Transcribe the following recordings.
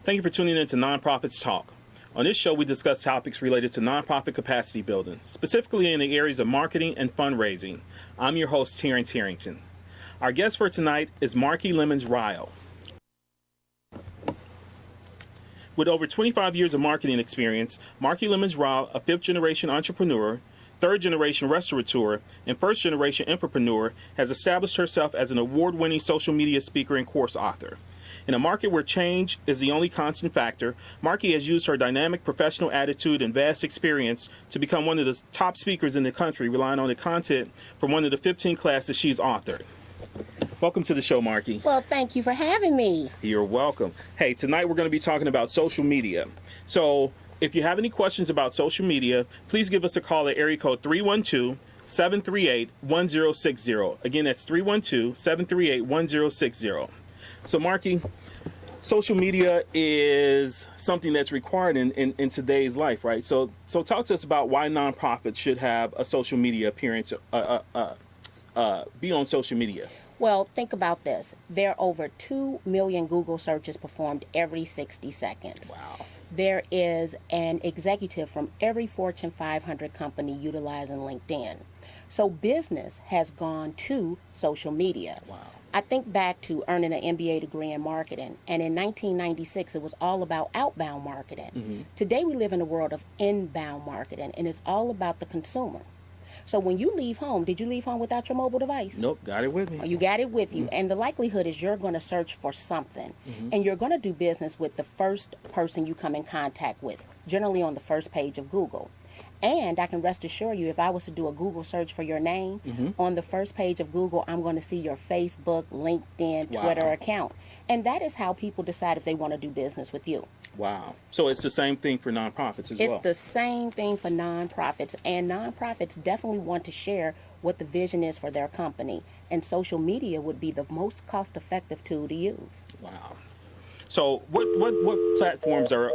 Thank you for tuning in to Nonprofits Talk. On this show, we discuss topics related to nonprofit capacity building, specifically in the areas of marketing and fundraising. I'm your host, Terrence Harrington. Our guest for tonight is Marky Lemons-Ryle. With over 25 years of marketing experience, Marky Lemons-Ryle, a fifth-generation entrepreneur, third-generation restaurateur, and first-generation entrepreneur, has established herself as an award-winning social media speaker and course author. In a market where change is the only constant factor, Marky has used her dynamic professional attitude and vast experience to become one of the top speakers in the country, relying on the content from one of the 15 classes she's authored. Welcome to the show, Marky. Well, thank you for having me. You're welcome. Hey, tonight we're going to be talking about social media. So if you have any questions about social media, please give us a call at area code 312-738-1060. Again, that's 312-738-1060. So, Marky, social media is something that's required in today's life, right? So talk to us about why nonprofits should have a social media appearance, be on social media. Well, think about this. There are over 2 million Google searches performed every 60 seconds. Wow. There is an executive from every Fortune 500 company utilizing LinkedIn. So business has gone to social media. Wow. I think back to earning an MBA degree in marketing, and in 1996, it was all about outbound marketing. Mm-hmm. Today, we live in a world of inbound marketing, and it's all about the consumer. So when you leave home, did you leave home without your mobile device? Nope, got it with me. Oh, you got it with you. Mm-hmm. And the likelihood is you're going to search for something, mm-hmm. and you're going to do business with the first person you come in contact with, generally on the first page of Google. And I can rest assure you, if I was to do a Google search for your name, mm-hmm. on the first page of Google, I'm going to see your Facebook, LinkedIn, wow. Twitter account. And that is how people decide if they want to do business with you. Wow. So it's the same thing for nonprofits as well. It's the same thing for nonprofits. And nonprofits definitely want to share what the vision is for their company. And social media would be the most cost-effective tool to use. Wow. So what platforms are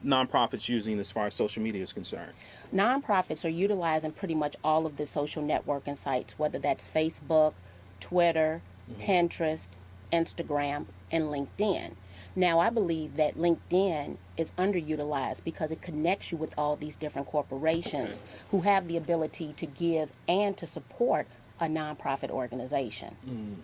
nonprofits using as far as social media is concerned? Nonprofits are utilizing pretty much all of the social networking sites, whether that's Facebook, Twitter, mm-hmm. Pinterest, Instagram, and LinkedIn. Now, I believe that LinkedIn is underutilized because it connects you with all these different corporations who have the ability to give and to support a nonprofit organization. Mm.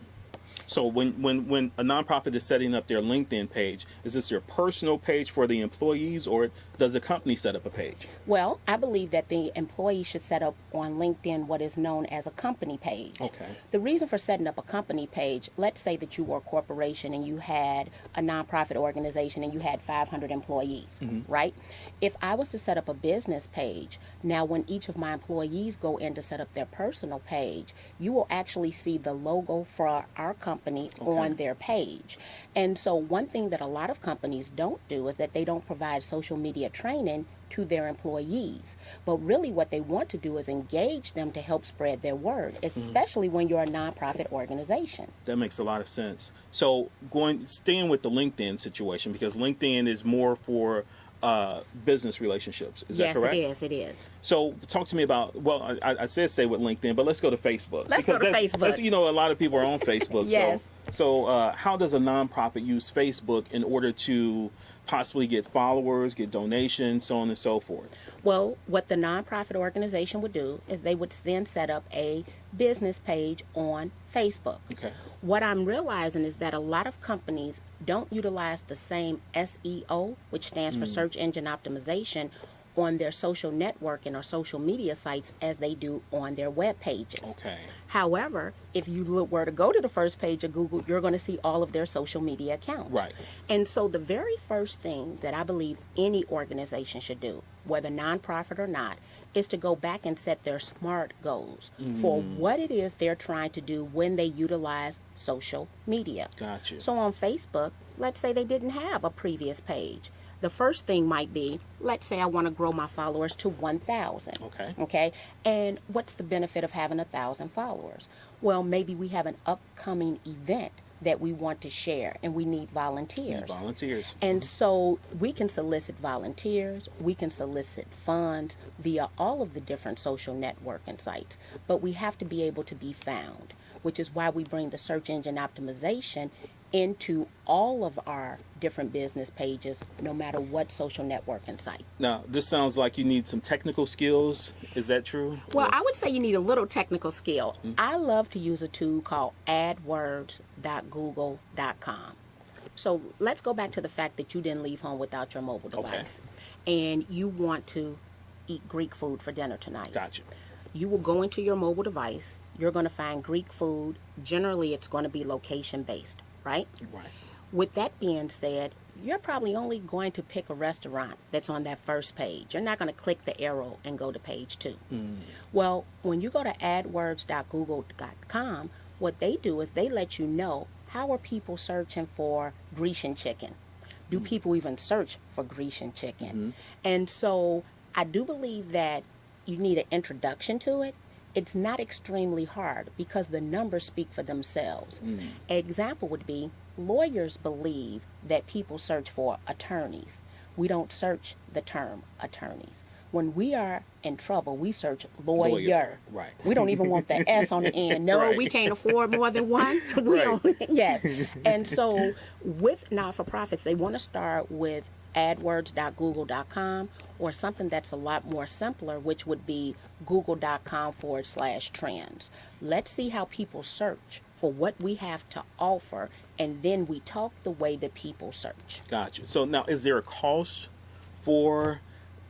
So when a nonprofit is setting up their LinkedIn page, is this their personal page for the employees, or does the company set up a page? Well, I believe that the employee should set up on LinkedIn what is known as a company page. Okay. The reason for setting up a company page, let's say that you were a corporation and you had a nonprofit organization and you had 500 employees, mm-hmm. right? If I was to set up a business page, now when each of my employees go in to set up their personal page, you will actually see the logo for our company on their page. And so one thing that a lot of companies don't do is that they don't provide social media training to their employees. But really what they want to do is engage them to help spread their word, especially when you're a nonprofit organization. That makes a lot of sense. So staying with the LinkedIn situation, because LinkedIn is more for business relationships. Is that correct? Yes, it is. So talk to me about, well, I said stay with LinkedIn, but let's go to Facebook. Let's go to Facebook. That's, a lot of people are on Facebook. Yes. So how does a nonprofit use Facebook in order to possibly get followers, get donations, so on and so forth? Well, what the nonprofit organization would do is they would then set up a business page on Facebook. Okay. What I'm realizing is that a lot of companies don't utilize the same SEO, which stands for search engine optimization, on their social networking or social media sites as they do on their web pages. Okay. However, if you were to go to the first page of Google, you're going to see all of their social media accounts. Right. And so the very first thing that I believe any organization should do, whether nonprofit or not, is to go back and set their SMART goals for what it is they're trying to do when they utilize social media. Gotcha. So on Facebook, let's say they didn't have a previous page. The first thing might be, let's say I want to grow my followers to 1,000. Okay. And what's the benefit of having 1,000 followers? Well, maybe we have an upcoming event that we want to share and we need volunteers. And so we can solicit volunteers, we can solicit funds via all of the different social networking sites, but we have to be able to be found. which is why we bring the search engine optimization into all of our different business pages, no matter what social networking site. Now, this sounds like you need some technical skills. Is that true? Well, I would say you need a little technical skill. I love to use a tool called adwords.google.com. So let's go back to the fact that you didn't leave home without your mobile device. And you want to eat Greek food for dinner tonight. Gotcha. You will go into your mobile device. You're going to find Greek food. Generally, it's going to be location based, right? Right. With that being said, you're probably only going to pick a restaurant that's on that first page. You're not going to click the arrow and go to page 2. Well, when you go to adwords.google.com, what they do is they let you know, how are people searching for Grecian chicken? Do people even search for Grecian chicken? And so I do believe that you need an introduction to it. It's not extremely hard because the numbers speak for themselves. An example would be, lawyers believe that people search for attorneys. We don't search the term attorneys. When we are in trouble, we search lawyer. Right. We don't even want the S on the end. No, Right. we can't afford more than one. Yes. And so with not-for-profits, they want to start with adwords.google.com or something that's a lot more simpler, which would be google.com/trends. Let's see how people search for what we have to offer, and then we talk the way that people search. Gotcha. So now, is there a cost for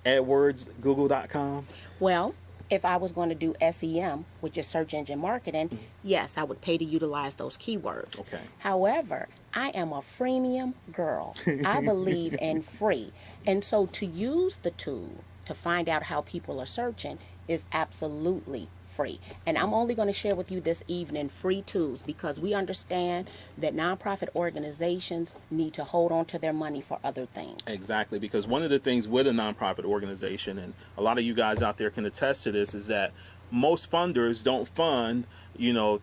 AdWords, Google.com? Well, if I was going to do SEM, which is search engine marketing, yes, I would pay to utilize those keywords. Okay. However, I am a freemium girl. I believe in free. And so to use the tool to find out how people are searching is absolutely free. And I'm only going to share with you this evening free tools because we understand that nonprofit organizations need to hold on to their money for other things. Exactly, because one of the things with a nonprofit organization, and a lot of you guys out there can attest to this, is that most funders don't fund,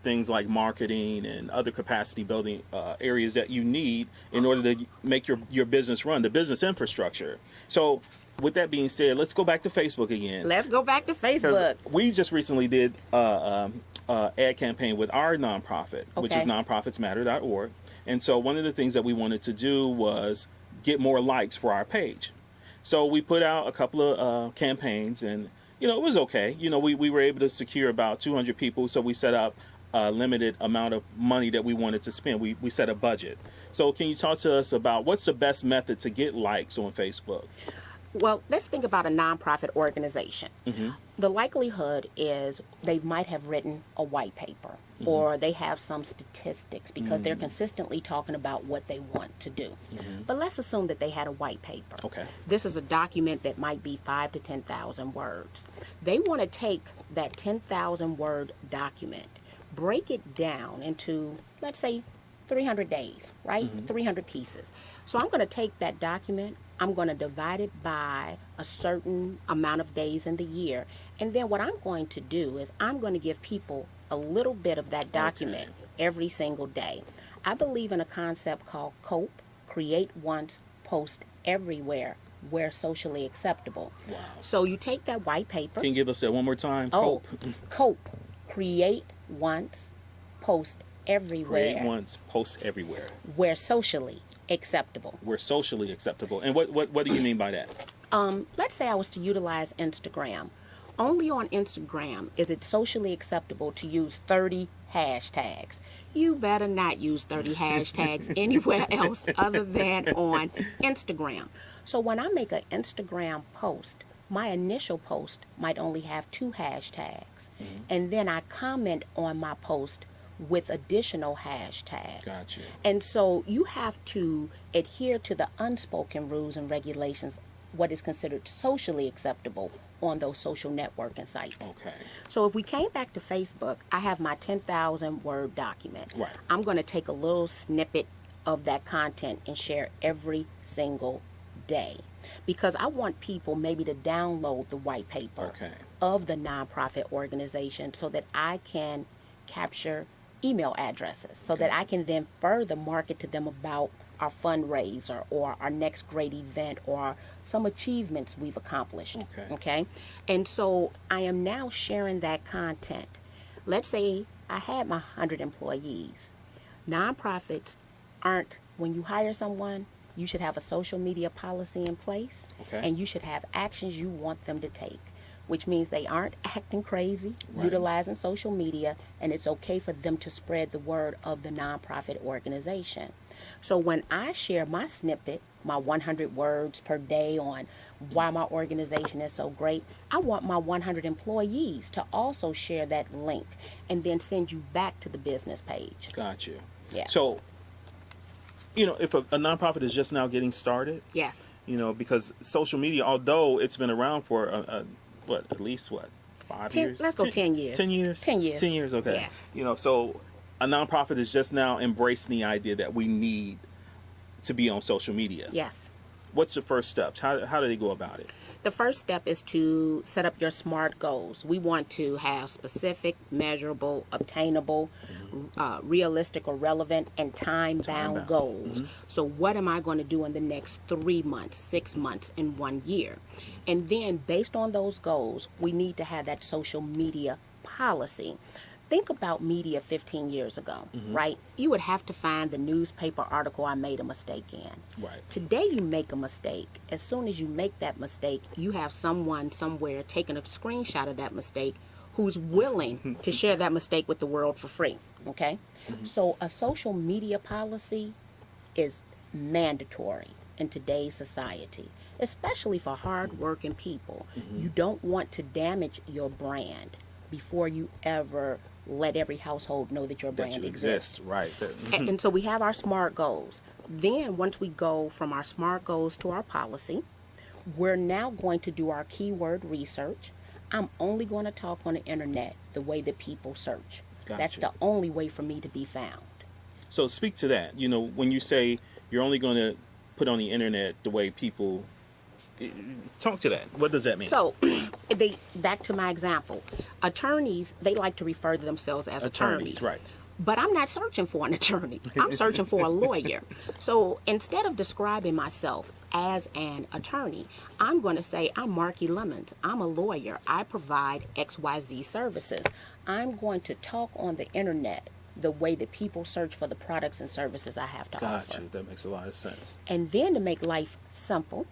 things like marketing and other capacity building areas that you need in order to make your business run, the business infrastructure. So with that being said, let's go back to Facebook again. Let's go back to Facebook. We just recently did ad campaign with our nonprofit, which is nonprofitsmatter.org. And so one of the things that we wanted to do was get more likes for our page. So we put out a couple of campaigns, and it was okay. We were able to secure about 200 people, so we set up a limited amount of money that we wanted to spend. We set a budget. So can you talk to us about what's the best method to get likes on Facebook? Well, let's think about a nonprofit organization. The likelihood is they might have written a white paper or they have some statistics because they're consistently talking about what they want to do. But let's assume that they had a white paper. Okay. This is a document that might be 5,000 to 10,000 words. They want to take that 10,000 word document, break it down into, let's say, 300 days, right? 300 pieces. So I'm going to take that document, I'm going to divide it by a certain amount of days in the year. And then what I'm going to do is I'm going to give people a little bit of that document every single day. I believe in a concept called COPE, create once, post everywhere, where socially acceptable. Wow. So you take that white paper. Can you give us that one more time? Oh, COPE, create once, post everywhere. Create once, post everywhere. Where socially acceptable. We're socially acceptable. And what do you mean by that? Let's say I was to utilize Instagram. Only on Instagram is it socially acceptable to use 30 hashtags. You better not use 30 hashtags anywhere else other than on Instagram. So when I make an Instagram post, my initial post might only have 2 hashtags. And then I comment on my post with additional hashtags. Gotcha. And so you have to adhere to the unspoken rules and regulations, what is considered socially acceptable on those social networking sites. Okay. So if we came back to Facebook, I have my 10,000 word document. Right. I'm going to take a little snippet of that content and share every single day, because I want people maybe to download the white paper of the nonprofit organization so that I can capture email addresses so that I can then further market to them about our fundraiser or our next great event or some achievements we've accomplished. Okay. And so I am now sharing that content. Let's say I had my 100 employees. Nonprofits aren't, when you hire someone, you should have a social media policy in place, Okay. and you should have actions you want them to take, which means they aren't acting crazy, Right. utilizing social media, and it's okay for them to spread the word of the nonprofit organization. So when I share my snippet, my 100 words per day on why my organization is so great, I want my 100 employees to also share that link and then send you back to the business page. Got you. Yeah. So, if a nonprofit is just now getting started, Yes. because social media, although it's been around for at least 5 years? Let's go 10 years. 10 years? 10 years. 10 years, okay. Yeah. So a nonprofit is just now embracing the idea that we need to be on social media. Yes. What's the first steps? How do they go about it? The first step is to set up your SMART goals. We want to have specific, measurable, obtainable, realistic or relevant, and time-bound goals. So what am I going to do in the next 3 months, 6 months, and 1 year? And then based on those goals, we need to have that social media policy. Think about media 15 years ago, right? You would have to find the newspaper article I made a mistake in. Right. Today you make a mistake. As soon as you make that mistake, you have someone somewhere taking a screenshot of that mistake who's willing to share that mistake with the world for free, okay? So a social media policy is mandatory in today's society, especially for hardworking people. You don't want to damage your brand before you ever let every household know that your brand exists. Right. And so we have our SMART goals. Then once we go from our SMART goals to our policy, we're now going to do our keyword research. I'm only going to talk on the internet the way that people search. That's the only way for me to be found. So speak to that. When you say you're only going to put on the internet the way people, talk to that. What does that mean? So, back to my example. Attorneys, they like to refer to themselves as attorneys. Right. But I'm not searching for an attorney. I'm searching for a lawyer. So instead of describing myself as an attorney, I'm going to say I'm Marky Lemons. I'm a lawyer. I provide XYZ services. I'm going to talk on the internet the way that people search for the products and services I have to offer. Got you. That makes a lot of sense. And then to make life simple,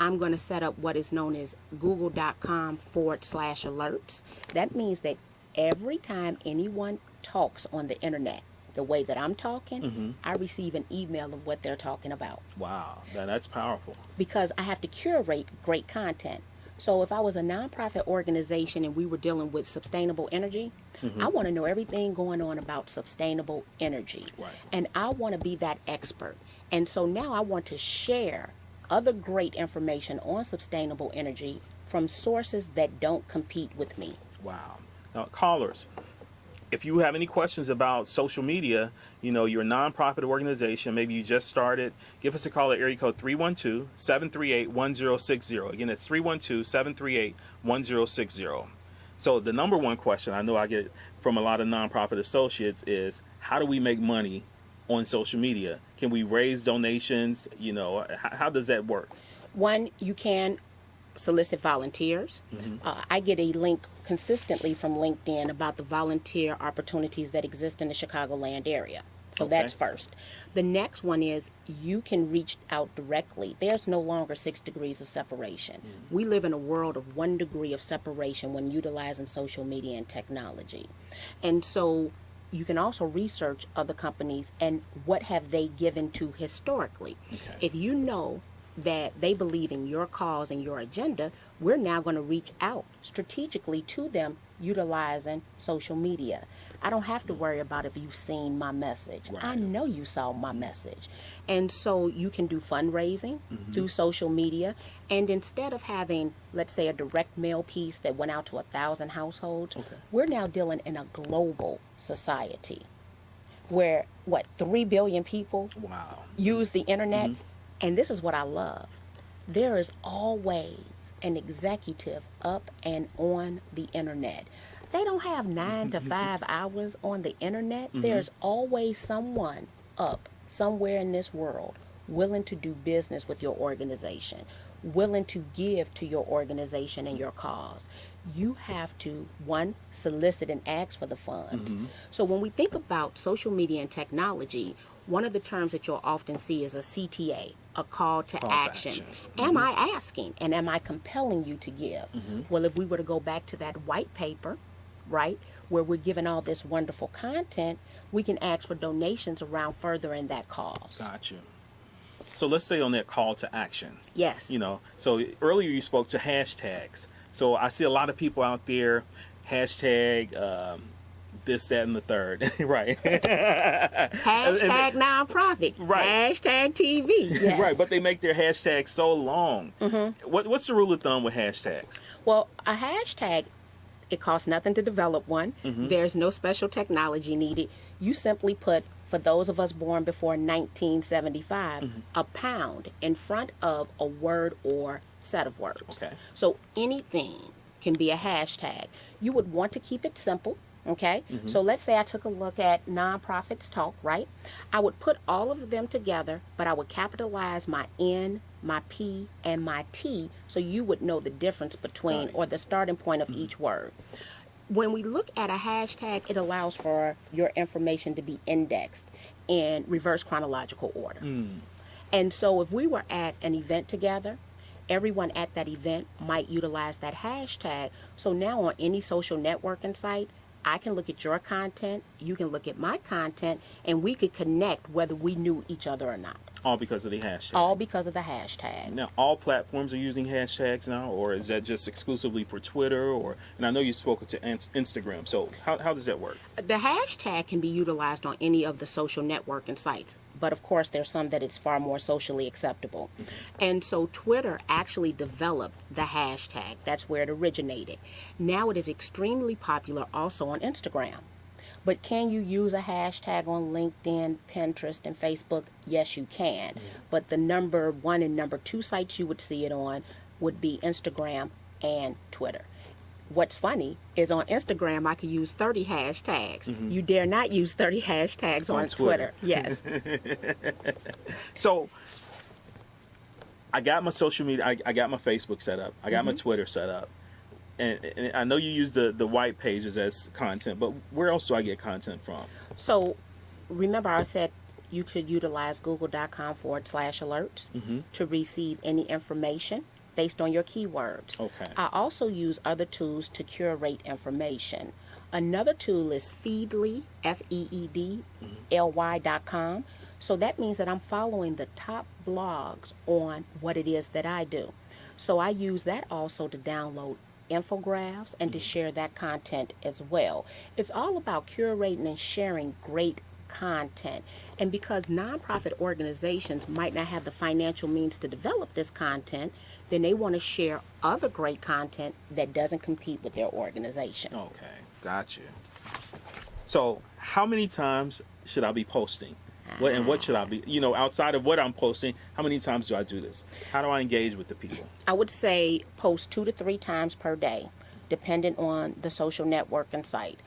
I'm going to set up what is known as google.com/alerts. That means that every time anyone talks on the internet the way that I'm talking, I receive an email of what they're talking about. Wow, that's powerful. Because I have to curate great content. So if I was a nonprofit organization and we were dealing with sustainable energy, I want to know everything going on about sustainable energy. Right. And I want to be that expert. And so now I want to share other great information on sustainable energy from sources that don't compete with me. Wow. Now, callers, if you have any questions about social media, you're a nonprofit organization, maybe you just started, give us a call at area code 312-738-1060. Again, it's 312-738-1060. So the number one question I know I get from a lot of nonprofit associates is, how do we make money on social media? Can we raise donations? How does that work? One, you can solicit volunteers. I get a link consistently from LinkedIn about the volunteer opportunities that exist in the Chicagoland area. So that's first. The next one is you can reach out directly. There's no longer 6 degrees of separation. We live in a world of 1 degree of separation when utilizing social media and technology. And so you can also research other companies and what have they given to historically. If you know that they believe in your cause and your agenda, we're now going to reach out strategically to them utilizing social media. I don't have to worry about if you've seen my message. Right. I know you saw my message. And so you can do fundraising through social media. And instead of having, let's say, a direct mail piece that went out to 1,000 households, we're now dealing in a global society where, 3 billion people use the internet? And this is what I love. There is always an executive up and on the internet. They don't have 9 to 5 hours on the internet. There's always someone up somewhere in this world willing to do business with your organization, willing to give to your organization and your cause. you have to, one, solicit and ask for the funds. So when we think about social media and technology, one of the terms that you'll often see is a CTA, a call to action. Am I asking and am I compelling you to give? Well, if we were to go back to that white paper, right, where we're giving all this wonderful content, we can ask for donations around furthering that cause. Gotcha. So let's stay on that call to action. Yes. So earlier you spoke to hashtags. So I see a lot of people out there, hashtag this, that, and the third, right? Hashtag nonprofit. Right. Hashtag TV. Yes. Right, but they make their hashtags so long. What's the rule of thumb with hashtags? Well, a hashtag, it costs nothing to develop one. There's no special technology needed. You simply put, for those of us born before 1975, a pound in front of a word or set of words. Okay. So anything can be a hashtag. You would want to keep it simple. Okay, so let's say I took a look at Nonprofits Talk, right? I would put all of them together, but I would capitalize my N, my P, and my T, so you would know the difference between, or the starting point of each word. When we look at a hashtag, it allows for your information to be indexed in reverse chronological order. And so if we were at an event together, everyone at that event might utilize that hashtag. So now on any social networking site, I can look at your content, you can look at my content, and we could connect whether we knew each other or not. All because of the hashtag. All because of the hashtag. Now, all platforms are using hashtags now, or is that just exclusively for Twitter? And I know you spoke to Instagram, so how does that work? The hashtag can be utilized on any of the social networking sites, but of course there's some that it's far more socially acceptable. And so Twitter actually developed the hashtag. That's where it originated. Now it is extremely popular also on Instagram. But can you use a hashtag on LinkedIn, Pinterest, and Facebook? Yes, you can. But the number one and number two sites you would see it on would be Instagram and Twitter. What's funny is on Instagram, I could use 30 hashtags. You dare not use 30 hashtags on Twitter. Yes. So I got my social media, I got my Facebook set up, I got my Twitter set up. And I know you use the white pages as content, but where else do I get content from? So remember I said you could utilize google.com/alerts to receive any information based on your keywords. Okay. I also use other tools to curate information. Another tool is Feedly, FEEDLY.com. So that means that I'm following the top blogs on what it is that I do. So I use that also to download infographics and to share that content as well. It's all about curating and sharing great content. And because nonprofit organizations might not have the financial means to develop this content, then they want to share other great content that doesn't compete with their organization. Okay, gotcha. So how many times should I be posting? What should I be, outside of what I'm posting, how many times do I do this? How do I engage with the people? I would say post 2 to 3 times per day, depending on the social networking site.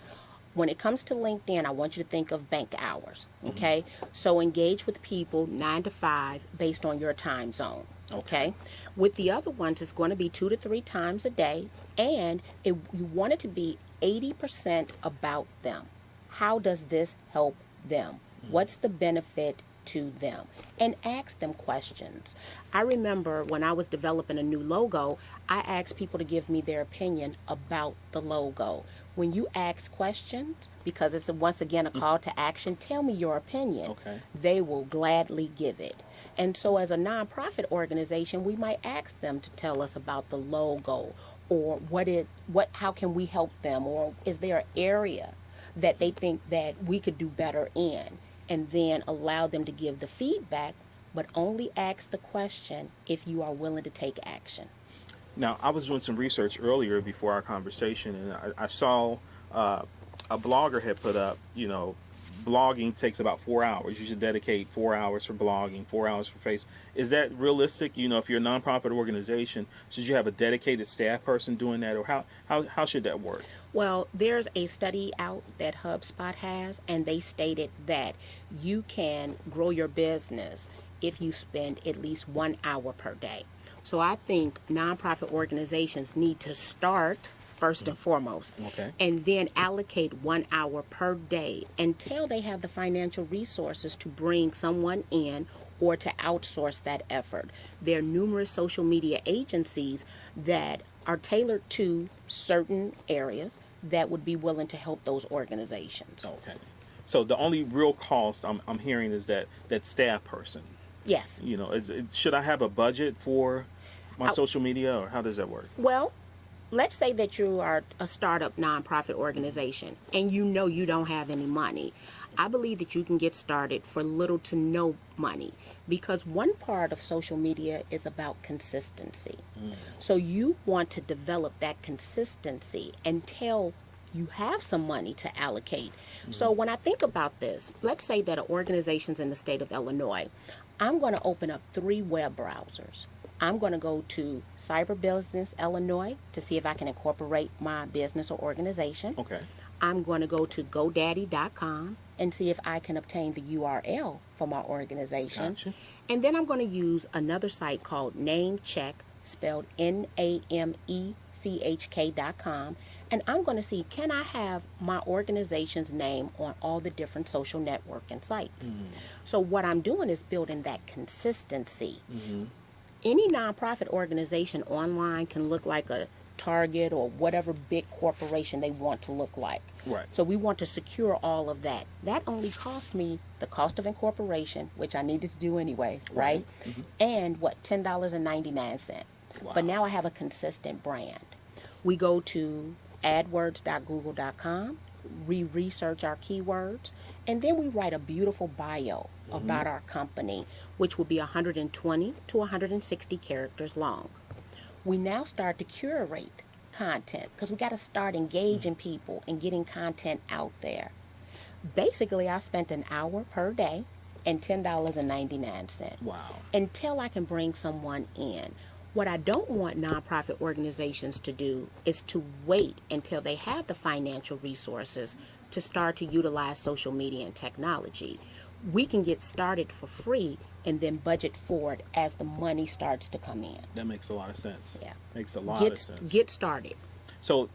When it comes to LinkedIn, I want you to think of bank hours, okay? So engage with people 9 to 5 based on your time zone, okay? With the other ones, it's going to be 2 to 3 times a day, and you want it to be 80% about them. How does this help them? What's the benefit to them? And ask them questions. I remember when I was developing a new logo, I asked people to give me their opinion about the logo. When you ask questions, because it's once again a call to action, tell me your opinion. Okay. They will gladly give it. And so as a nonprofit organization, we might ask them to tell us about the logo, or how can we help them, or is there an area that they think that we could do better in? And then allow them to give the feedback, but only ask the question if you are willing to take action. Now, I was doing some research earlier before our conversation, and I saw a blogger had put up, blogging takes about 4 hours. You should dedicate 4 hours for blogging, 4 hours for Facebook. Is that realistic? If you're a nonprofit organization, should you have a dedicated staff person doing that, or how should that work? Well, there's a study out that HubSpot has, and they stated that you can grow your business if you spend at least 1 hour per day. So I think nonprofit organizations need to start first and foremost. Okay. And then allocate 1 hour per day until they have the financial resources to bring someone in or to outsource that effort. There are numerous social media agencies that are tailored to certain areas that would be willing to help those organizations. Okay. So the only real cost I'm hearing is that staff person. Yes. You know, should I have a budget for my social media, or how does that work? Well, let's say that you are a startup nonprofit organization and you know you don't have any money. I believe that you can get started for little to no money, because one part of social media is about consistency. So you want to develop that consistency until you have some money to allocate. So when I think about this, let's say that an organization's in the state of Illinois. I'm going to open up 3 web browsers. I'm going to go to Cyber Business Illinois to see if I can incorporate my business or organization. Okay. I'm going to go to GoDaddy.com and see if I can obtain the URL for my organization. Gotcha. And then I'm going to use another site called Namecheck, spelled NAMECHK.com. And I'm going to see, can I have my organization's name on all the different social networking sites? So what I'm doing is building that consistency. Any nonprofit organization online can look like a Target or whatever big corporation they want to look like. Right. So we want to secure all of that. That only cost me the cost of incorporation, which I needed to do anyway, right? And what, $10.99. Wow. But now I have a consistent brand. We go to adwords.google.com, we research our keywords, and then we write a beautiful bio about our company, which will be 120 to 160 characters long. We now start to curate content, because we got to start engaging people and getting content out there. Basically, I spent an hour per day and $10.99. Wow. Until I can bring someone in. What I don't want nonprofit organizations to do is to wait until they have the financial resources to start to utilize social media and technology. We can get started for free and then budget for it as the money starts to come in. That makes a lot of sense. Yeah. Makes a lot of sense. Get started. So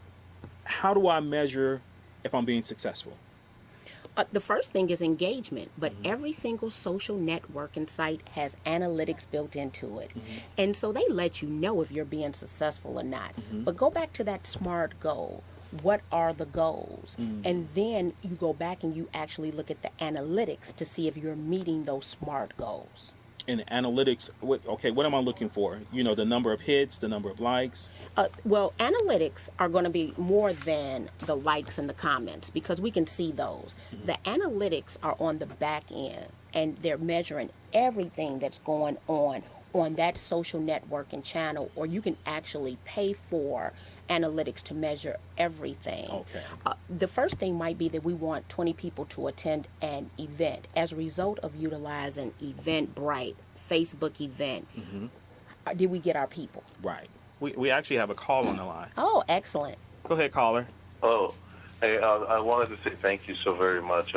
how do I measure if I'm being successful? The first thing is engagement, but every single social networking site has analytics built into it. And so they let you know if you're being successful or not. But go back to that SMART goal. What are the goals? And then you go back and you actually look at the analytics to see if you're meeting those SMART goals. In analytics, what am I looking for? You know, the number of hits, the number of likes? Well, analytics are going to be more than the likes and the comments, because we can see those. The analytics are on the back end, and they're measuring everything that's going on that social networking channel, or you can actually pay for analytics to measure everything. Okay. The first thing might be that we want 20 people to attend an event. As a result of utilizing Eventbrite, Facebook event, did we get our people? Right. We actually have a call on the line. Oh, excellent. Go ahead, caller. Oh, hey, I wanted to say thank you so very much.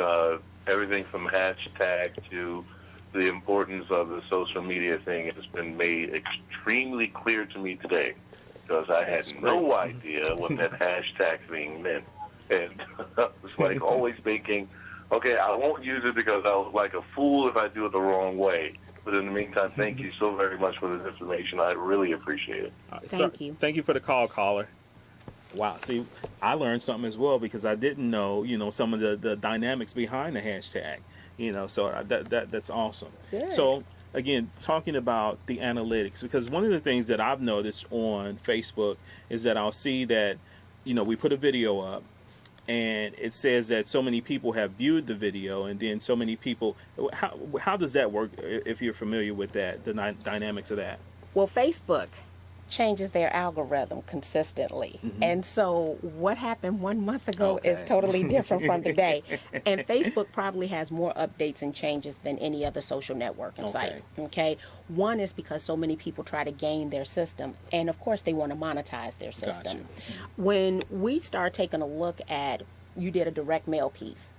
Everything from hashtag to the importance of the social media thing has been made extremely clear to me today, because I had no idea what that hashtag thing meant. And I was like always thinking, okay, I won't use it because I was like a fool if I do it the wrong way. But in the meantime, thank you so very much for this information. I really appreciate it. Thank you. Thank you for the call, caller. Wow. See, I learned something as well, because I didn't know, some of the dynamics behind the hashtag, so that's awesome. Good. So again, talking about the analytics, because one of the things that I've noticed on Facebook is that I'll see that, we put a video up and it says that so many people have viewed the video, and then so many people, how does that work, if you're familiar with that, the dynamics of that? Well, Facebook changes their algorithm consistently. And so what happened 1 month ago is totally different from today. And Facebook probably has more updates and changes than any other social networking site. Okay. One is because so many people try to gain their system, and of course they want to monetize their system. Gotcha. When we start taking a look at, you did a direct mail piece,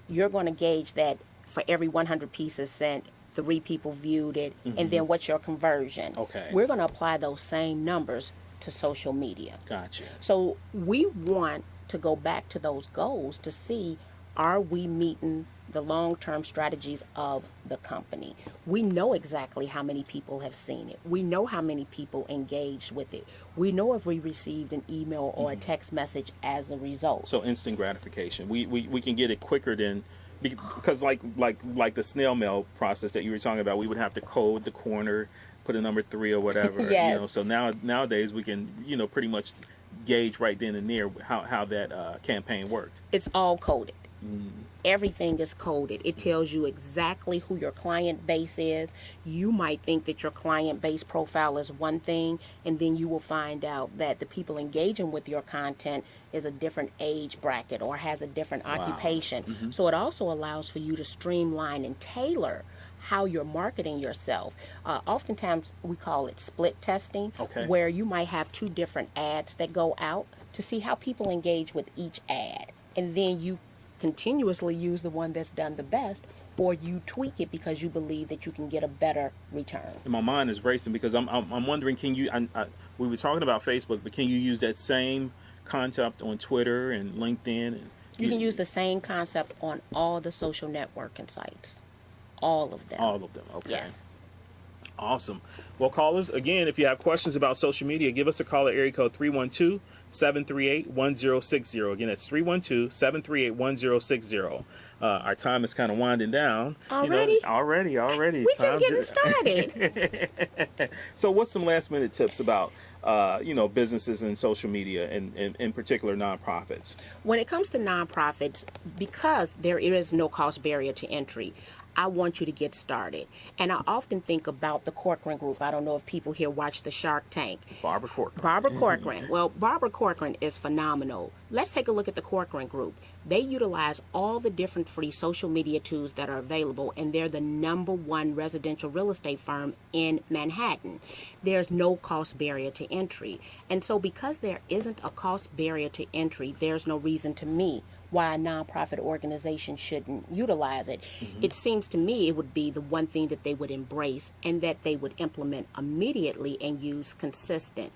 you're going to gauge that for every 100 pieces sent, 3 people viewed it, and then what's your conversion? Okay. We're going to apply those same numbers to social media. Gotcha. So we want to go back to those goals to see, are we meeting the long-term strategies of the company? We know exactly how many people have seen it. We know how many people engaged with it. We know if we received an email or a text message as a result. So instant gratification. We can get it quicker than, because like the snail mail process that you were talking about, we would have to code the corner, put a number 3 or whatever. Yes. You know, so nowadays we can, you know, pretty much gauge right then and there how that campaign worked. It's all coded. Everything is coded. It tells you exactly who your client base is. You might think that your client base profile is one thing, and then you will find out that the people engaging with your content is a different age bracket or has a different occupation. So it also allows for you to streamline and tailor how you're marketing yourself. Oftentimes we call it split testing, where you might have 2 different ads that go out to see how people engage with each ad, and then you continuously use the one that's done the best, or you tweak it because you believe that you can get a better return. And my mind is racing because I'm wondering, can you? We were talking about Facebook, but can you use that same concept on Twitter and LinkedIn? And you can use the same concept on all the social networking sites, all of them. All of them. Okay. Yes. Awesome. Well, callers, again, if you have questions about social media, give us a call at area code 312-738-1060. Again, that's 312-738-1060. Our time is kind of winding down. Already? You know, already. We're just getting started. So what's some last minute tips about, businesses and social media and in particular nonprofits? When it comes to nonprofits, because there is no cost barrier to entry, I want you to get started. And I often think about the Corcoran Group. I don't know if people here watch the Shark Tank. Barbara Corcoran. Barbara Corcoran. Well, Barbara Corcoran is phenomenal. Let's take a look at the Corcoran Group. They utilize all the different free social media tools that are available, and they're the #1 residential real estate firm in Manhattan. There's no cost barrier to entry. And so because there isn't a cost barrier to entry, there's no reason to me why a nonprofit organization shouldn't utilize it. It seems to me it would be the one thing that they would embrace and that they would implement immediately and use consistent.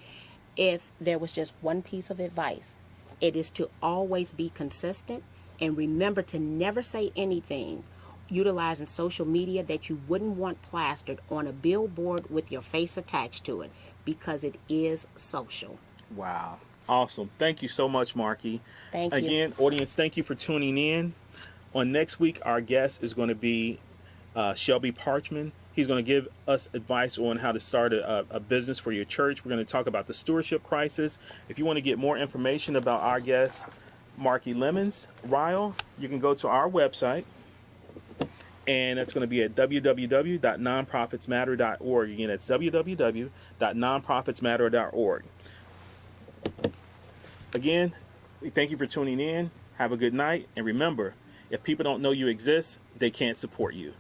If there was just one piece of advice, it is to always be consistent and remember to never say anything utilizing social media that you wouldn't want plastered on a billboard with your face attached to it, because it is social. Wow. Awesome. Thank you so much, Marky. Thank you. Again, audience, thank you for tuning in. On next week, our guest is going to be Shelby Parchman. He's going to give us advice on how to start a business for your church. We're going to talk about the stewardship crisis. If you want to get more information about our guest, Marky Lemons, Ryle, you can go to our website. And that's going to be at www.nonprofitsmatter.org. Again, that's www.nonprofitsmatter.org. Again, we thank you for tuning in. Have a good night. And remember, if people don't know you exist, they can't support you.